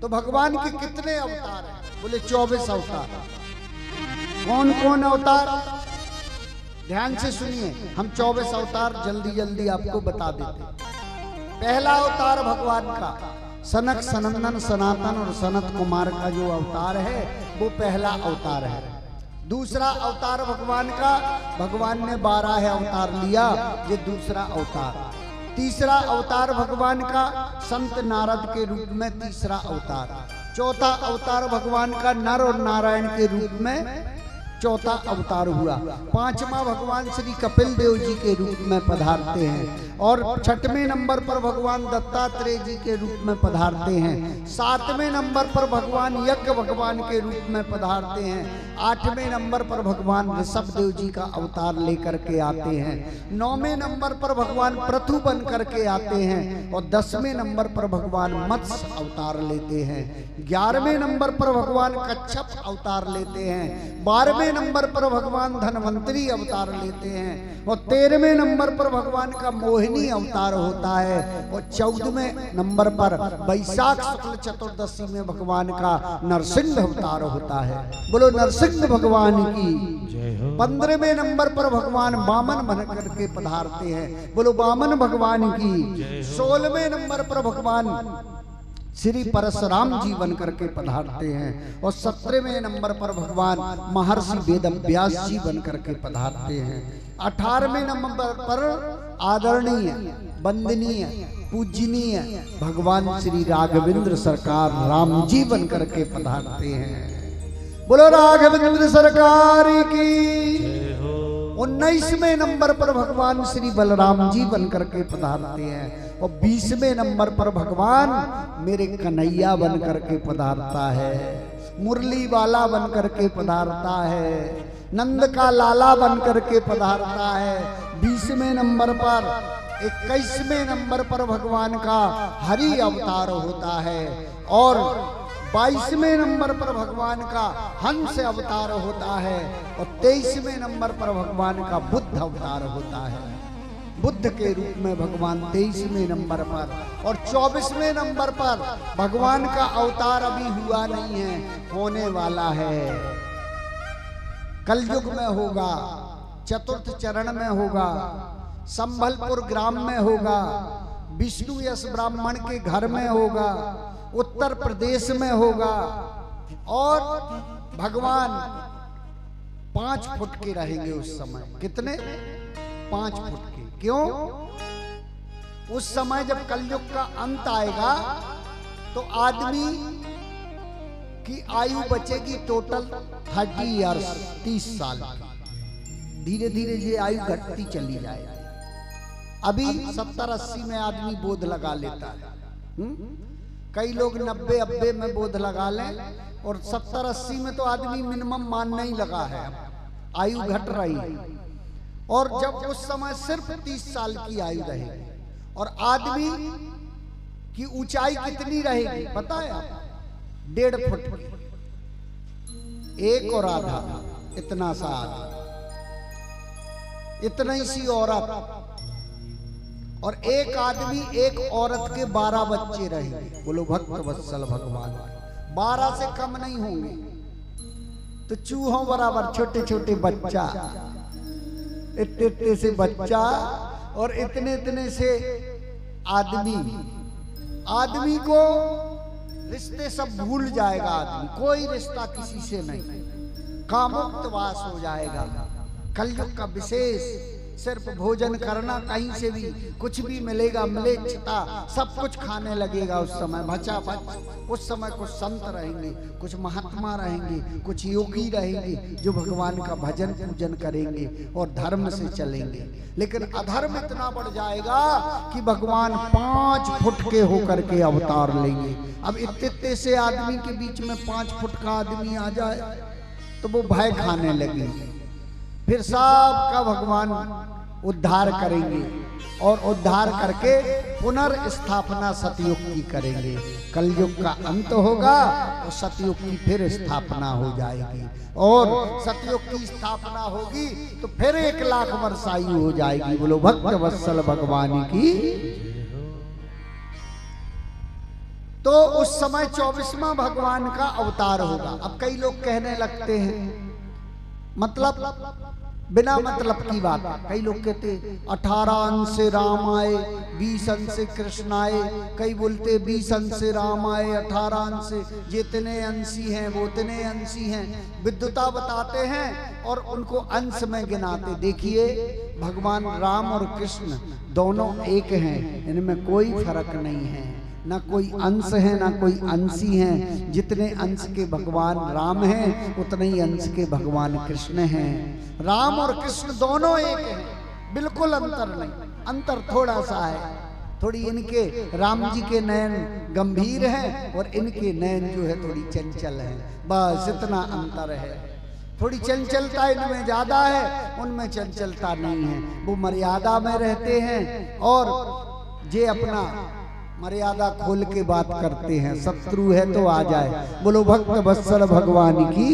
तो भगवान के कितने अवतार हैं? बोले 24 अवतार। कौन कौन अवतार? ध्यान से सुनिए, हम 24 अवतार जल्दी जल्दी आपको बता देते। पहला अवतार भगवान का सनक सनंदन सनातन और सनत कुमार का जो अवतार है वो पहला अवतार है। दूसरा अवतार भगवान का, भगवान ने 12 अवतार लिया, ये दूसरा अवतार। तीसरा अवतार भगवान का संत नारद के रूप में तीसरा अवतार। चौथा अवतार भगवान का नर और नारायण के रूप में चौथा अवतार हुआ। पांचवा भगवान श्री कपिल देव जी के रूप में पधारते हैं और छठवें नंबर पर भगवान दत्तात्रेय जी के रूप में पधारते हैं। सातवें नंबर पर भगवान यज्ञ भगवान के रूप में पधारते हैं। आठवें नंबर पर भगवान ऋषभ देव जी का अवतार लेकर के आते हैं। नौवें नंबर पर भगवान पृथु बन करके आते हैं और 10वें नंबर पर भगवान मत्स्य अवतार लेते हैं। 11वें नंबर पर भगवान कच्छप अवतार लेते हैं। 12वें नंबर पर भगवान धनवंतरी अवतार लेते हैं और 13वें नंबर पर भगवान का मोहिनी अवतार होता है और 14वें नंबर पर वैशाख शुक्ल चतुर्दशी में भगवान का नरसिंह अवतार होता है। बोलो नरसिंह भगवान की। 15वें नंबर पर भगवान वामन बन करके पधारते हैं। बोलो वामन भगवान की। 16वें नंबर पर भगवान श्री परशुराम जी बन करके पधारते हैं और 17वें नंबर पर भगवान महर्षि वेद व्यास जी बन करके पधारते हैं। 18वें नंबर पर आदरणीय वंदनीय पूजनीय भगवान श्री राघवेंद्र सरकार राम जी बन करके पधारते हैं। बोलो राघवेंद्र सरकार की। 19वें नंबर पर भगवान श्री बलराम जी बन करके पधारते हैं और 20वें नंबर पर भगवान मेरे कन्हैया बन करके पधारता है। मुरली वाला बन करके पधारता है। नंद का लाला बन करके पधारता है। 20वें नंबर पर 21वें नंबर पर भगवान का हरि अवतार होता है और 22वें नंबर पर भगवान का हंस अवतार होता है और 23वें नंबर पर भगवान का बुद्ध अवतार होता है। बुद्ध के रूप में भगवान 23वें नंबर पर और 24वें नंबर पर भगवान का अवतार अभी हुआ नहीं है, होने वाला है। कलयुग में होगा, चतुर्थ चरण में होगा, संभलपुर ग्राम में होगा, विष्णु यश ब्राह्मण के घर में होगा, उत्तर प्रदेश में होगा और भगवान 5 फुट के रहेंगे उस समय। कितने? 5 फुट के। क्यों? उस समय जब कलयुग का अंत आएगा तो आदमी की आयु बचेगी टोटल 30 इयर्स, 30 साल। धीरे धीरे ये आयु घटती चली जाएगी। अभी 70-80 में आदमी बोध लगा लेता है। कई लोग 90-90 में बोध लगा लें और 70-80 में तो आदमी मिनिमम मानने ही लगा है। आयु घट रही है और जब उस समय सिर्फ 30 साल की आयु रहेगी और आदमी की ऊंचाई कितनी रहेगी पता है आप? 1.5 फुट की, 1 और आधा, इतना सा आदमी, इतना ही सी औरत और एक आदमी एक औरत के 12 बच्चे रहेंगे। बोलो भक्त वत्सल भगवान। 12 से कम नहीं होंगे। तो चूहों बराबर छोटे छोटे बच्चा, इतने इतने से बच्चा और इतने इतने से आदमी। आदमी को रिश्ते सब भूल जाएगा। आदमी कोई रिश्ता किसी से नहीं, कामुक्त वास हो जाएगा। कलयुग का विशेष सिर्फ भोजन करना, कहीं से भी कुछ भी मिलेगा, मिलेच्छता सब कुछ खाने लगेगा उस समय, भचा भच। उस समय कुछ संत रहेंगे, कुछ महात्मा रहेंगे, कुछ योगी रहेंगे जो भगवान का भजन पूजन करेंगे और धर्म से चलेंगे। लेकिन अधर्म इतना बढ़ जाएगा कि भगवान 5 फुट के होकर के अवतार लेंगे। अब इतने से आदमी के बीच में 5 फुट का आदमी आ जाए तो वो भय खाने लगेंगे। फिर सबका भगवान उद्धार करेंगे और उद्धार करके पुनर्स्थापना सतयुग की करेंगे। कलयुग का अंत होगा और सतयुग की फिर स्थापना हो जाएगी और सतयुग की स्थापना होगी तो फिर 1 लाख वर्ष आयु हो जाएगी। बोलो भक्त वत्सल भगवान की। तो उस समय 24वां भगवान का अवतार होगा। अब कई लोग कहने लगते हैं, मतलब बिना मतलब की बात, कई लोग कहते 18 अंश से राम आए, 20 अंश से कृष्ण आए, कई बोलते 20 अंश से राम आए, 18 अंश से, जितने अंशी हैं वो उतने अंशी हैं, विद्वता बताते हैं और उनको अंश में गिनाते। देखिए भगवान राम और कृष्ण दोनों एक हैं, इनमें कोई फर्क नहीं है, ना कोई अंश है ना कोई अंशी है। जितने अंश के भगवान राम हैं उतने ही अंश के भगवान कृष्ण हैं। राम और कृष्ण दोनों एक हैं, बिल्कुल अंतर नहीं, अंतर थोड़ा सा है, थोड़ी इनके राम जी के नयन गंभीर हैं और इनके नयन जो है थोड़ी चंचल है, बस इतना अंतर है। थोड़ी चंचलता इनमें ज्यादा है, उनमें चंचलता नहीं है। वो मर्यादा में रहते हैं और ये अपना मर्यादा खोल के बात करते हैं। शत्रु है तो आ जाए। बोलो भक्त वत्सल भगवान की।